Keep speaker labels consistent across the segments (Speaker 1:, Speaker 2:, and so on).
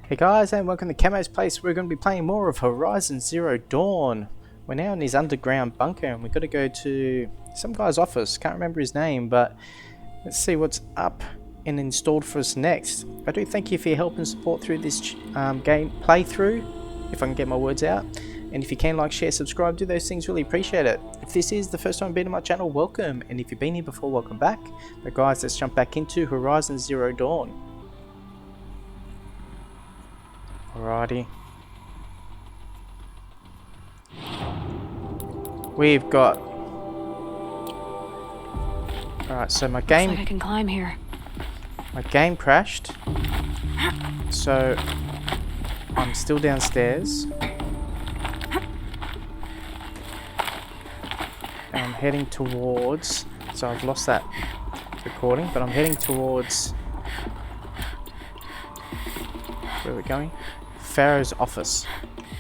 Speaker 1: Hey guys, and welcome to Camo'sPlace. We're going to be playing more of Horizon Zero Dawn. We're now in his underground bunker and we've got to go to some guy's office. Can't remember his name, but let's see what's up and installed for us next. I do thank you for your help and support through this game playthrough, if I can get my words out. And if you can, like, share, subscribe, do those things, really appreciate it. If this is the first time being on my channel, welcome. And if you've been here before, welcome back. But guys, let's jump back into Horizon Zero Dawn. Alrighty. We've got... Alright, so my game...
Speaker 2: Looks like I can climb here.
Speaker 1: My game crashed. So... I'm still downstairs. And I'm heading towards... So I've lost that recording, but I'm heading towards... Where are we going? Faro's office.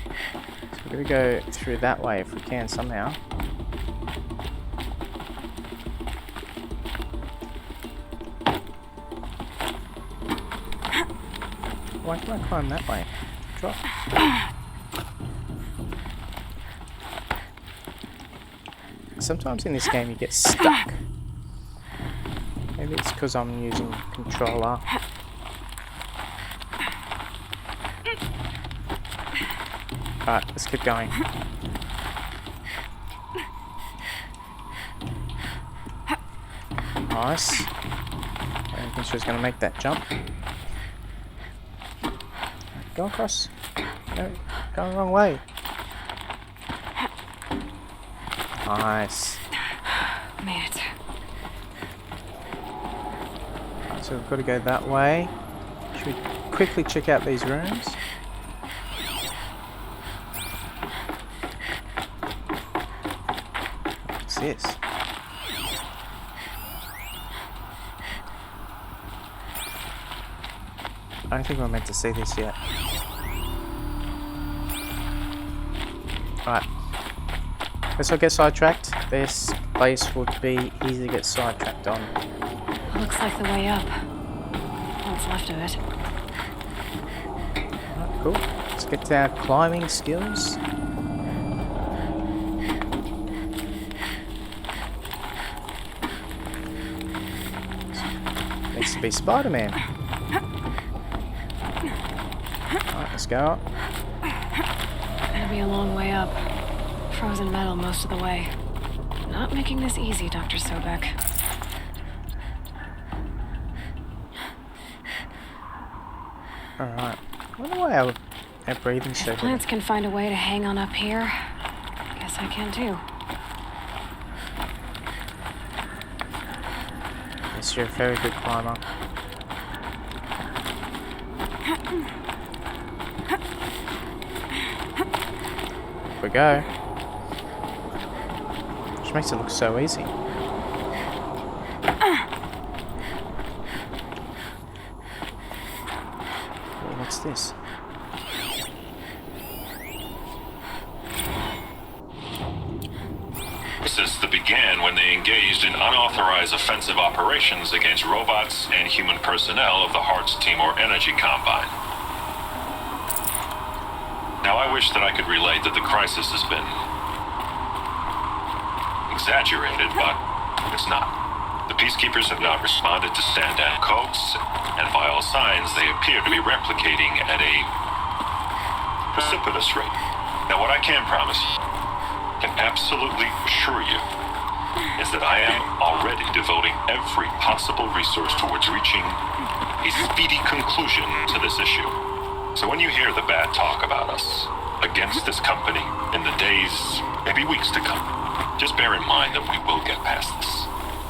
Speaker 1: So we're going to go through that way if we can somehow. Why can I climb that way? Drop. Sometimes in this game you get stuck. Maybe it's because I'm using controller. Alright, let's keep going. Nice. I don't think she was going to make that jump. Go across. No, going the wrong way. Nice.
Speaker 2: Made it.
Speaker 1: Right, so we've got to go that way. Should we quickly check out these rooms? What's this? I don't think we're meant to see this yet. Right. Let's not get sidetracked. This place would be easy to get sidetracked on.
Speaker 2: Looks like the way up. What's left of it.
Speaker 1: Alright, cool. Let's get to our climbing skills. Needs to be Spider-Man. Alright, let's go up.
Speaker 2: Gonna be a long way up. Frozen metal most of the way. Not making this easy, Dr. Sobek.
Speaker 1: Alright. I wonder why our breathing's so
Speaker 2: If
Speaker 1: good.
Speaker 2: plants can find a way to hang on up here, guess I can too.
Speaker 1: Yes, you're a very good climber. Here we go. Which makes it look so easy. Well, what's this?
Speaker 3: This began when they engaged in unauthorized offensive operations against robots and human personnel of the Heart's Timor Energy Combine. Now, I wish that I could relate that the crisis has been exaggerated, but it's not. The peacekeepers have not responded to stand-down codes, and by all signs, they appear to be replicating at a precipitous rate. Now, what I can promise you, can absolutely assure you, is that I am already devoting every possible resource towards reaching a speedy conclusion to this issue. So when you hear the bad talk about us against this company in the days, maybe weeks to come, just bear in mind that we will get past this.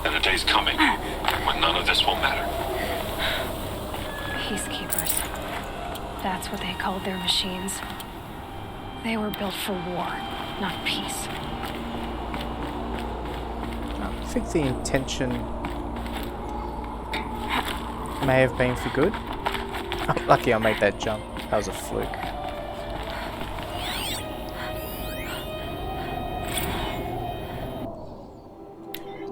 Speaker 3: And a day's coming when none of this will matter.
Speaker 2: Peacekeepers. That's what they called their machines. They were built for war, not peace.
Speaker 1: I think the intention may have been for good. I'm lucky I made that jump. That was a fluke.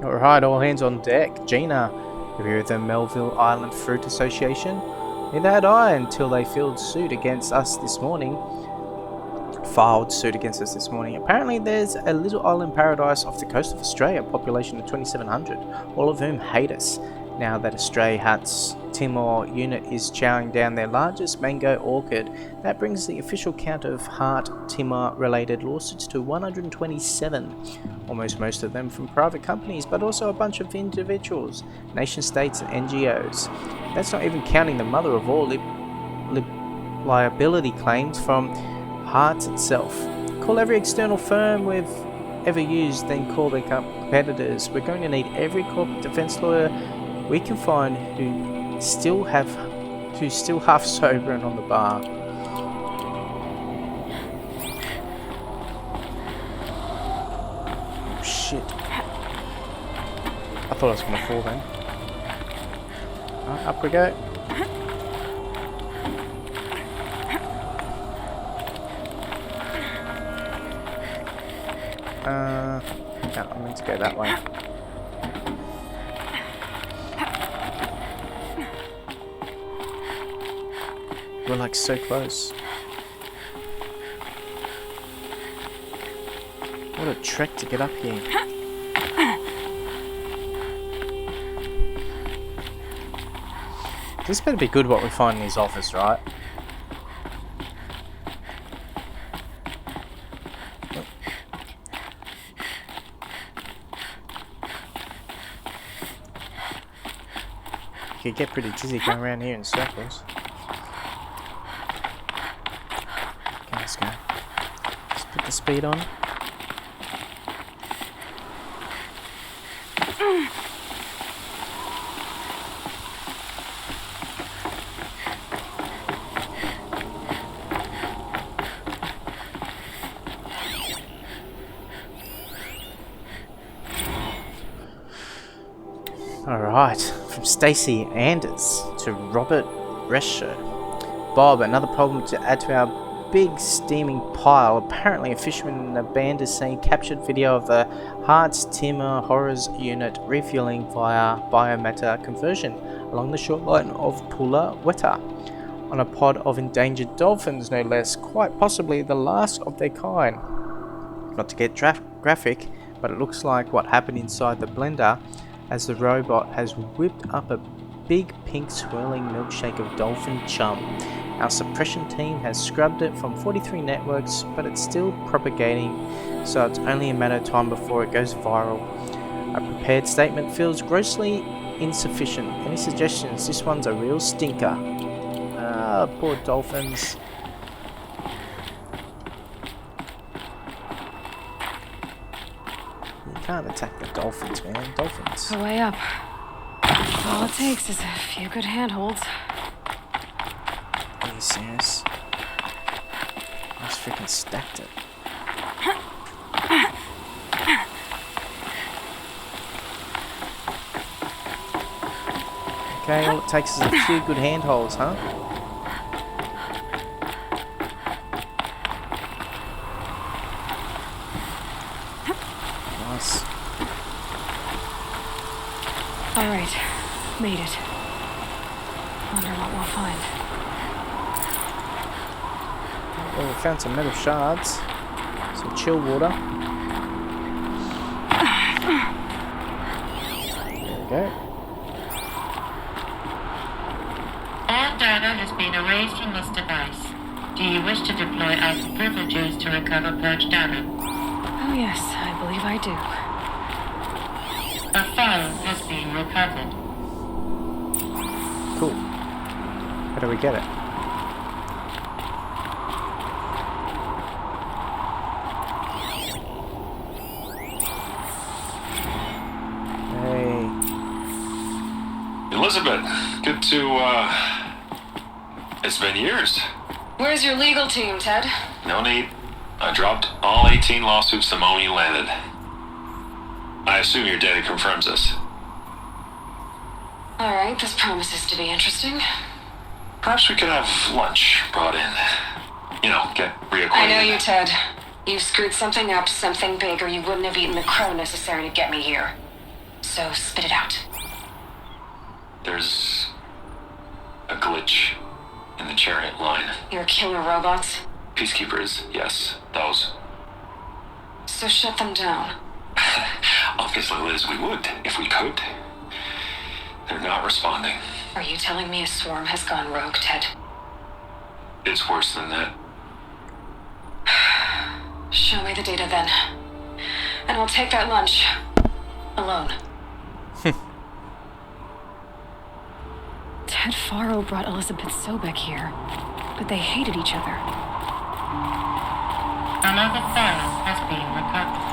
Speaker 1: Alright, all hands on deck. Gina, you're here at the Melville Island Fruit Association. Neither had I until they filed suit against us this morning. Apparently there's a little island paradise off the coast of Australia, population of 2,700, all of whom hate us. Now that Stray Hut's Timor unit is chowing down their largest mango orchard, that brings the official count of Hart Timor related lawsuits to 127. Almost most of them from private companies, but also a bunch of individuals, nation states and NGOs. That's not even counting the mother of all liability claims from Hart itself. Call every external firm we've ever used, then call their competitors. We're going to need every corporate defense lawyer we can find who's still half sober and on the bar. Oh shit. I thought I was going to fall then. Right, up we go. No, I meant to go that way. We're like so close. What a trek to get up here. This better be good what we find in his office, right? You could get pretty dizzy going around here in circles. Okay, let's go. Let's put the speed on. Alright, from Stacey Anders to Robert Rescher. Bob, another problem to add to our big steaming pile. Apparently a fisherman in a band is seeing captured video of the Hart's Timor Horrors unit refueling via biomatter conversion along the shoreline of Pula Weta on a pod of endangered dolphins, no less, quite possibly the last of their kind. Not to get graphic, but it looks like what happened inside the blender as the robot has whipped up a big pink swirling milkshake of dolphin chum. Our suppression team has scrubbed it from 43 networks, but it's still propagating, so it's only a matter of time before it goes viral. A prepared statement feels grossly insufficient. Any suggestions? This one's a real stinker. Ah, poor dolphins. You can't attack the dolphins, man. Dolphins.
Speaker 2: A way up. All it takes is a few good handholds.
Speaker 1: Are you serious? I just freaking stacked it. Okay, all it takes is a few good handholds, huh? Nice.
Speaker 2: Alright, made it. Wonder what we'll find.
Speaker 1: Well, we found some metal shards, some chill water. There we go.
Speaker 4: All data has been erased from this device. Do you wish to deploy ICE privileges to recover purged data?
Speaker 2: Oh yes, I believe I do.
Speaker 4: A file has been recovered.
Speaker 1: Cool. How do we get it? Hey.
Speaker 3: Elizabeth, good to, it's been years.
Speaker 2: Where's your legal team, Ted?
Speaker 3: No need. I dropped all 18 lawsuits the moment you landed. I assume your data confirms this.
Speaker 2: Alright, this promises to be interesting.
Speaker 3: Perhaps we could have lunch brought in. You know, get reacquainted.
Speaker 2: I know you, Ted. You've screwed something up, something big, or you wouldn't have eaten the crow necessary to get me here. So spit it out.
Speaker 3: There's a glitch in the chariot line.
Speaker 2: Your killer robots?
Speaker 3: Peacekeepers, yes, those.
Speaker 2: So shut them down.
Speaker 3: Obviously, Liz, we would, if we could. They're not responding.
Speaker 2: Are you telling me a swarm has gone rogue, Ted?
Speaker 3: It's worse than that.
Speaker 2: Show me the data then. And I'll take that lunch. Alone. Ted Faro brought Elizabeth Sobek here, but they hated each other.
Speaker 4: Another Faro has been recovered.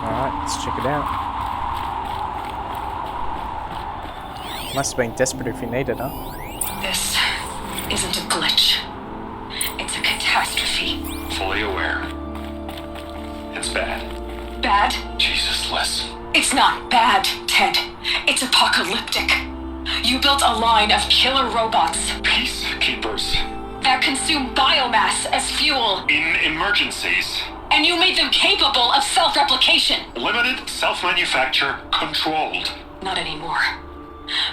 Speaker 1: Alright, let's check it out. Must have been desperate if you needed, huh?
Speaker 2: This isn't a glitch. It's a catastrophe.
Speaker 3: Fully aware. It's bad.
Speaker 2: Bad?
Speaker 3: Jesus, Liz.
Speaker 2: It's not bad, Ted. It's apocalyptic. You built a line of killer robots
Speaker 3: Peacekeepers.
Speaker 2: that consume biomass as fuel,
Speaker 3: In emergencies.
Speaker 2: and you made them capable of self-replication.
Speaker 3: Limited, self-manufacture, controlled.
Speaker 2: Not anymore.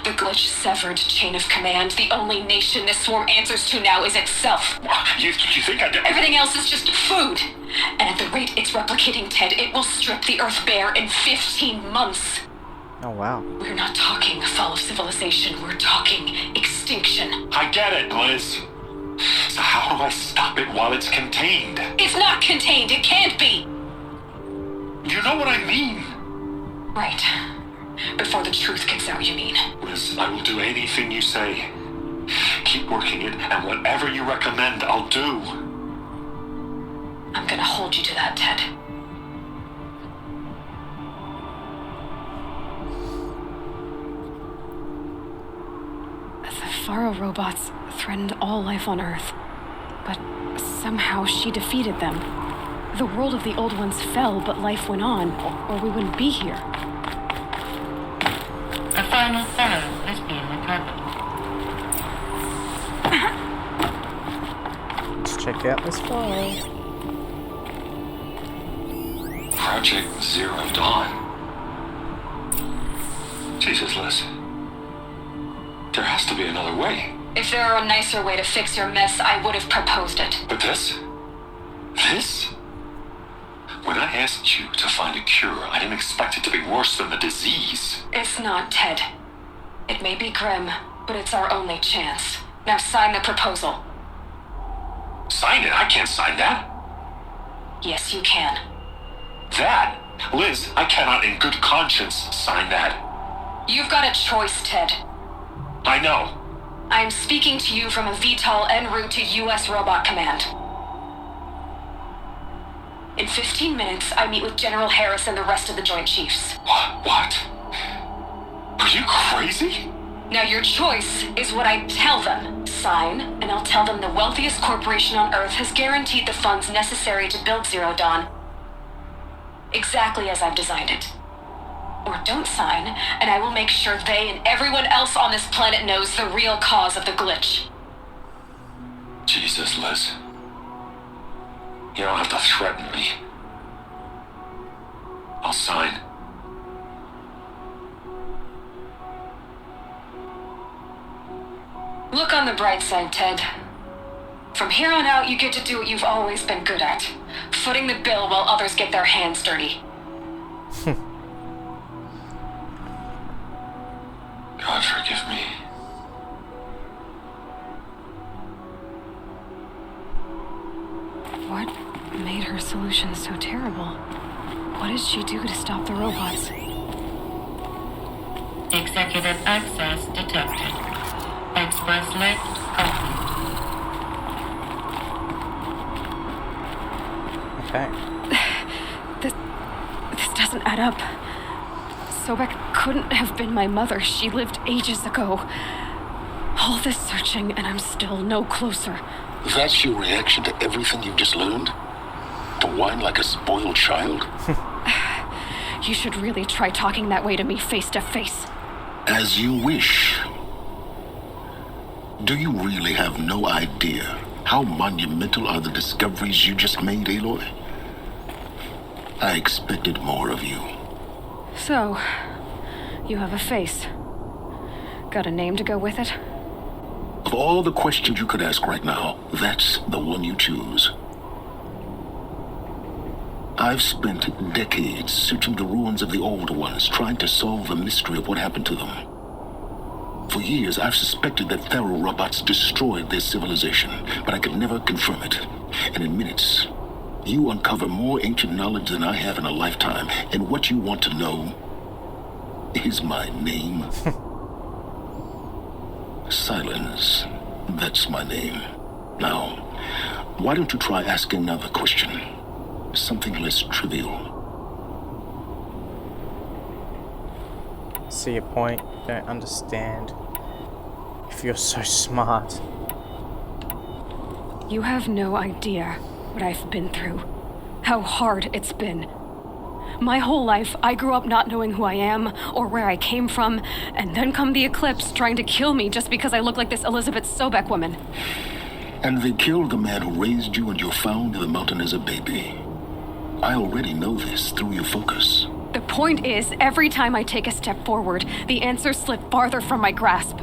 Speaker 2: The glitch severed chain of command. The only nation this swarm answers to now is itself.
Speaker 3: You think I did?
Speaker 2: Everything else is just food. And at the rate it's replicating, Ted, it will strip the Earth bare in 15 months.
Speaker 1: Oh wow.
Speaker 2: We're not talking fall of civilization. We're talking extinction.
Speaker 3: I get it, Liz. So how do I stop it while it's contained?
Speaker 2: It's not contained. It can't be.
Speaker 3: You know what I mean?
Speaker 2: Right. Before the truth gets out, you mean?
Speaker 3: Liz, I will do anything you say. Keep working it, and whatever you recommend, I'll do.
Speaker 2: I'm gonna hold you to that, Ted. The Faro robots threatened all life on Earth, but somehow she defeated them. The world of the old ones fell, but life went on, or we wouldn't be here.
Speaker 4: A final Faro has been recovered.
Speaker 1: Let's check out this file.
Speaker 3: Project Zero Dawn. Jesus, Liz. There has to be another way.
Speaker 2: If there were a nicer way to fix your mess, I would have proposed it.
Speaker 3: But this? This? When I asked you to find a cure, I didn't expect it to be worse than the disease.
Speaker 2: It's not, Ted. It may be grim, but it's our only chance. Now sign the proposal.
Speaker 3: Sign it? I can't sign that.
Speaker 2: Yes, you can.
Speaker 3: That? Liz, I cannot in good conscience sign that.
Speaker 2: You've got a choice, Ted.
Speaker 3: I know.
Speaker 2: I am speaking to you from a VTOL en route to U.S. Robot Command. In 15 minutes, I meet with General Harris and the rest of the Joint Chiefs.
Speaker 3: What? Are you crazy?
Speaker 2: Now your choice is what I tell them. Sign, and I'll tell them the wealthiest corporation on Earth has guaranteed the funds necessary to build Zero Dawn exactly as I've designed it. Or don't sign, and I will make sure they and everyone else on this planet knows the real cause of the glitch.
Speaker 3: Jesus, Liz. You don't have to threaten me. I'll sign.
Speaker 2: Look on the bright side, Ted. From here on out, you get to do what you've always been good at. Footing the bill while others get their hands dirty.
Speaker 3: God forgive me.
Speaker 2: What made her solution so terrible? What did she do to stop the robots?
Speaker 4: Executive access detected. Express lift complete.
Speaker 1: Okay.
Speaker 2: This doesn't add up. Sobek couldn't have been my mother. She lived ages ago. All this searching, and I'm still no closer.
Speaker 5: That's your reaction to everything you've just learned? To whine like a spoiled child?
Speaker 2: You should really try talking that way to me face to face.
Speaker 5: As you wish. Do you really have no idea how monumental are the discoveries you just made, Aloy? I expected more of you.
Speaker 2: So, you have a face. Got a name to go with it?
Speaker 5: Of all the questions you could ask right now, that's the one you choose. I've spent decades searching the ruins of the old ones, trying to solve the mystery of what happened to them. For years, I've suspected that Faro robots destroyed their civilization, but I could never confirm it. And in minutes, you uncover more ancient knowledge than I have in a lifetime, and what you want to know is my name. Silence. That's my name. Now, why don't you try asking another question? Something less trivial.
Speaker 1: See your point. Don't understand. If you're so smart.
Speaker 2: You have no idea what I've been through. How hard it's been. My whole life, I grew up not knowing who I am or where I came from, and then come the Eclipse trying to kill me just because I look like this Elizabeth Sobek woman.
Speaker 5: And they killed the man who raised you and you found in the mountain as a baby. I already know this through your focus.
Speaker 2: The point is, every time I take a step forward, the answers slip farther from my grasp.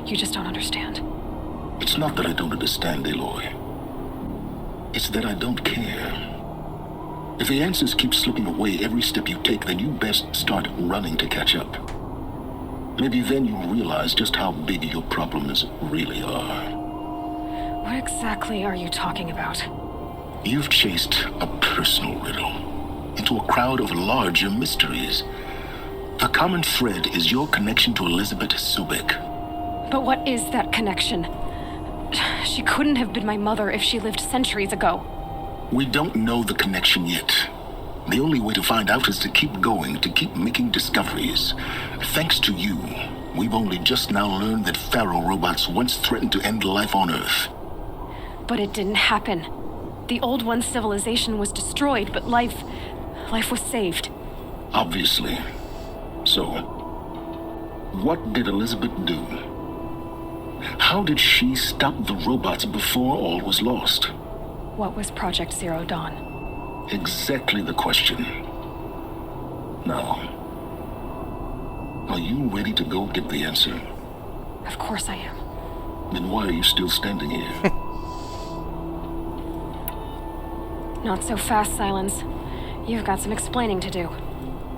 Speaker 2: You just don't understand.
Speaker 5: It's not that I don't understand, Aloy. It's that I don't care. If the answers keep slipping away every step you take, then you best start running to catch up. Maybe then you'll realize just how big your problems really are.
Speaker 2: What exactly are you talking about?
Speaker 5: You've chased a personal riddle into a crowd of larger mysteries. The common thread is your connection to Elizabeth Sobek.
Speaker 2: But what is that connection? She couldn't have been my mother if she lived centuries ago.
Speaker 5: We don't know the connection yet. The only way to find out is to keep going, to keep making discoveries. Thanks to you, we've only just now learned that Faro robots once threatened to end life on Earth.
Speaker 2: But it didn't happen. The Old One's civilization was destroyed, but life was saved.
Speaker 5: Obviously. So, what did Elizabeth do? How did she stop the robots before all was lost?
Speaker 2: What was Project Zero Dawn?
Speaker 5: Exactly the question. Now, are you ready to go get the answer?
Speaker 2: Of course I am.
Speaker 5: Then why are you still standing here?
Speaker 2: Not so fast, Silence. You've got some explaining to do.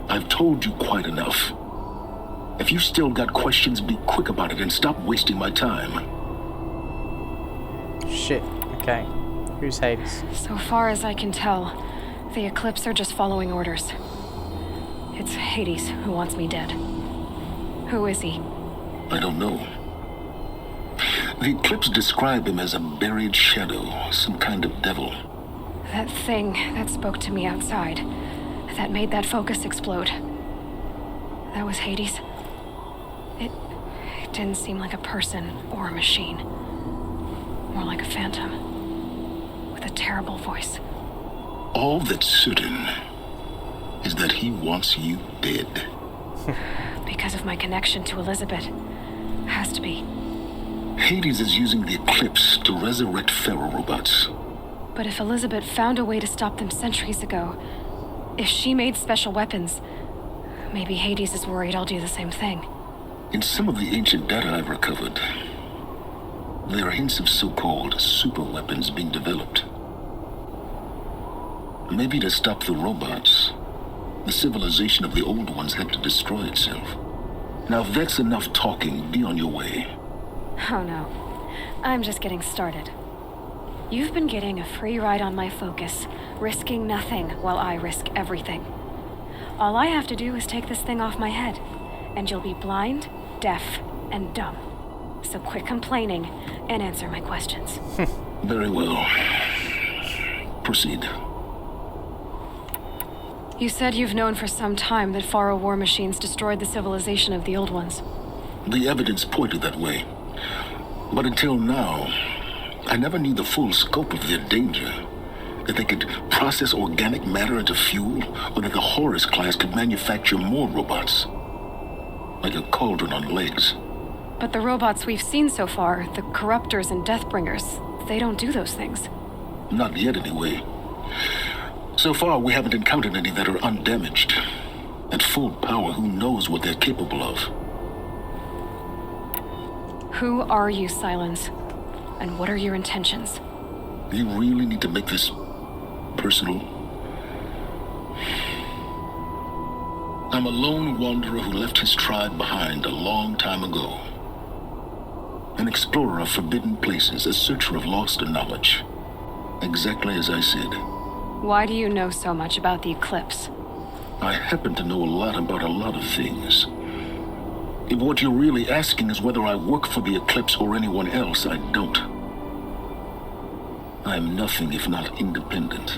Speaker 5: I've told you quite enough. If you still got questions, be quick about it and stop wasting my time.
Speaker 1: Shit. Okay. Who's Hades?
Speaker 2: So far as I can tell, the Eclipse are just following orders. It's Hades who wants me dead. Who is he?
Speaker 5: I don't know. The Eclipse describe him as a buried shadow, some kind of devil.
Speaker 2: That thing that spoke to me outside, that made that focus explode. That was Hades. It didn't seem like a person or a machine. More like a phantom. With a terrible voice.
Speaker 5: All that's certain is that he wants you dead.
Speaker 2: Because of my connection to Elizabeth. Has to be.
Speaker 5: Hades is using the Eclipse to resurrect Faro robots.
Speaker 2: But if Elizabeth found a way to stop them centuries ago, if she made special weapons, maybe Hades is worried I'll do the same thing.
Speaker 5: In some of the ancient data I've recovered, there are hints of so-called super weapons being developed. Maybe to stop the robots, the civilization of the old ones had to destroy itself. Now if that's enough talking, be on your way.
Speaker 2: Oh no, I'm just getting started. You've been getting a free ride on my focus, risking nothing while I risk everything. All I have to do is take this thing off my head, and you'll be blind, deaf, and dumb. So quit complaining and answer my questions.
Speaker 5: Very well. Proceed.
Speaker 2: You said you've known for some time that Faro war machines destroyed the civilization of the old ones.
Speaker 5: The evidence pointed that way. But until now, I never knew the full scope of their danger. That they could process organic matter into fuel, or that the Horus class could manufacture more robots. Like a cauldron on legs.
Speaker 2: But the robots we've seen so far, the Corruptors and Deathbringers, they don't do those things.
Speaker 5: Not yet, anyway. So far, we haven't encountered any that are undamaged. At full power, who knows what they're capable of?
Speaker 2: Who are you, Silence? And what are your intentions?
Speaker 5: You really need to make this personal? I'm a lone wanderer who left his tribe behind a long time ago. An explorer of forbidden places, a searcher of lost knowledge. Exactly as I said.
Speaker 2: Why do you know so much about the eclipse?
Speaker 5: I happen to know a lot about a lot of things. If what you're really asking is whether I work for the eclipse or anyone else, I don't. I am nothing if not independent.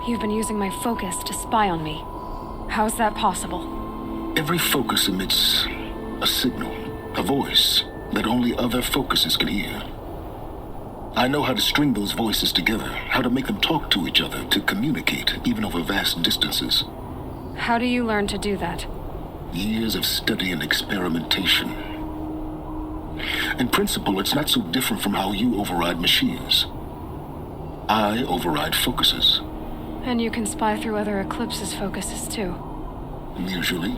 Speaker 2: You've been using my focus to spy on me. How's that possible?
Speaker 5: Every focus emits a signal, a voice that only other focuses can hear. I know how to string those voices together, how to make them talk to each other, to communicate, even over vast distances.
Speaker 2: How do you learn to do that?
Speaker 5: Years of study and experimentation. In principle, it's not so different from how you override machines. I override focuses.
Speaker 2: And you can spy through other eclipses' focuses too.
Speaker 5: Usually.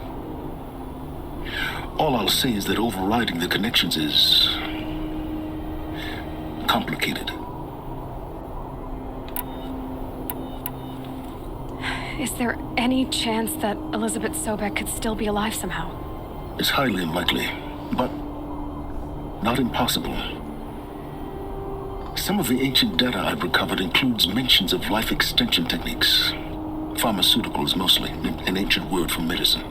Speaker 5: All I'll say is that overriding the connections is complicated.
Speaker 2: Is there any chance that Elizabeth Sobek could still be alive somehow?
Speaker 5: It's highly unlikely, but not impossible. Some of the ancient data I've recovered includes mentions of life extension techniques. Pharmaceuticals, mostly, an ancient word for medicine.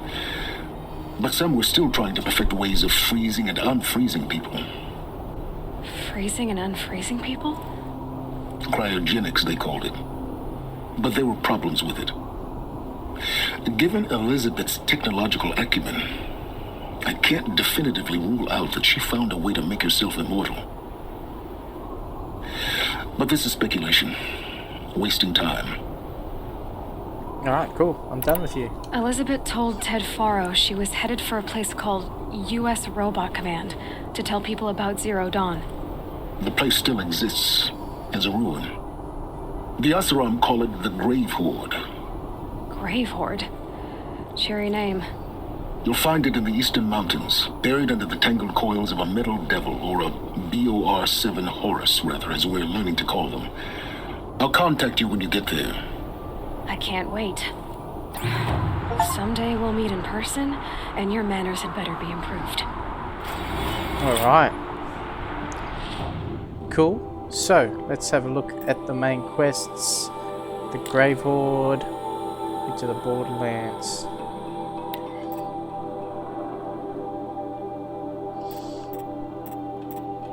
Speaker 5: But some were still trying to perfect ways of freezing and unfreezing people.
Speaker 2: Freezing and unfreezing people?
Speaker 5: Cryogenics, they called it. But there were problems with it. Given Elizabeth's technological acumen, I can't definitively rule out that she found a way to make herself immortal. But this is speculation. Wasting time.
Speaker 1: Alright, cool. I'm done with you.
Speaker 2: Elizabeth told Ted Faro she was headed for a place called U.S. Robot Command to tell people about Zero Dawn.
Speaker 5: The place still exists as a ruin. The Asaram call it the Grave Horde.
Speaker 2: Grave Horde? Cheery name.
Speaker 5: You'll find it in the eastern mountains, buried under the tangled coils of a metal devil, or a BOR-7 Horus, rather, as we're learning to call them. I'll contact you when you get there.
Speaker 2: I can't wait. Someday we'll meet in person, and your manners had better be improved.
Speaker 1: Alright. Cool. So, let's have a look at the main quests. The Grave Horde, into the Borderlands.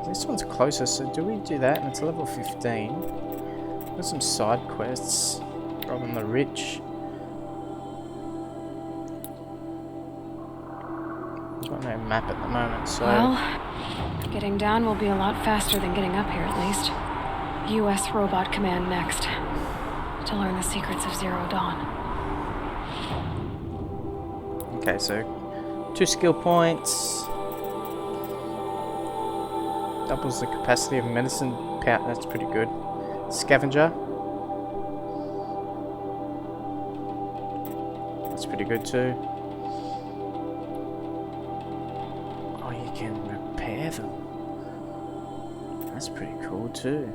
Speaker 1: This one's closer, so do we do that? And it's level 15. There's some side quests. Robbing the rich. I've got no map at the moment, so...
Speaker 2: Well, getting down will be a lot faster than getting up here, at least. U.S. Robot Command next. To learn the secrets of Zero Dawn.
Speaker 1: Okay, so 2 skill points. Doubles the capacity of medicine pouch, that's pretty good. Scavenger. That's pretty good too. Oh, you can repair them. That's pretty cool too.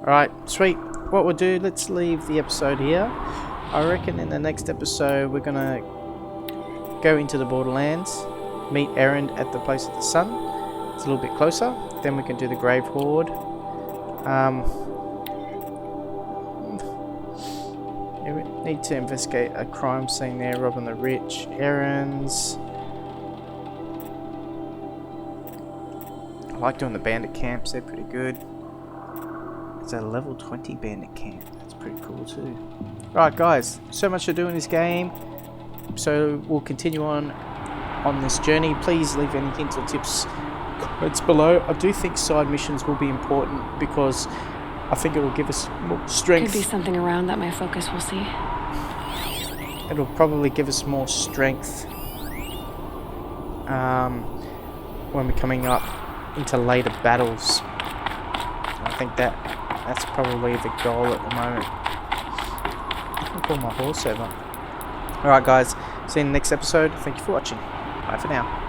Speaker 1: Alright, sweet. What we'll do, let's leave the episode here. I reckon in the next episode we're gonna go into the Borderlands, meet Erend at the Place of the Sun. It's a little bit closer. Then we can do the Grave Horde. We need to investigate a crime scene there, robbing the rich. Errands. I like doing the bandit camps, they're pretty good. It's a level 20 bandit camp, that's pretty cool too. Right guys, so much to do in this game. So we'll continue on this journey. Please leave any hints or tips comments below. I do think side missions will be important because I think it will give us more strength.
Speaker 2: Could be something around that my focus will see.
Speaker 1: It'll probably give us more strength when we're coming up into later battles. I think that's probably the goal at the moment. I'll call my horse over. Alright guys, see you in the next episode. Thank you for watching. Bye for now.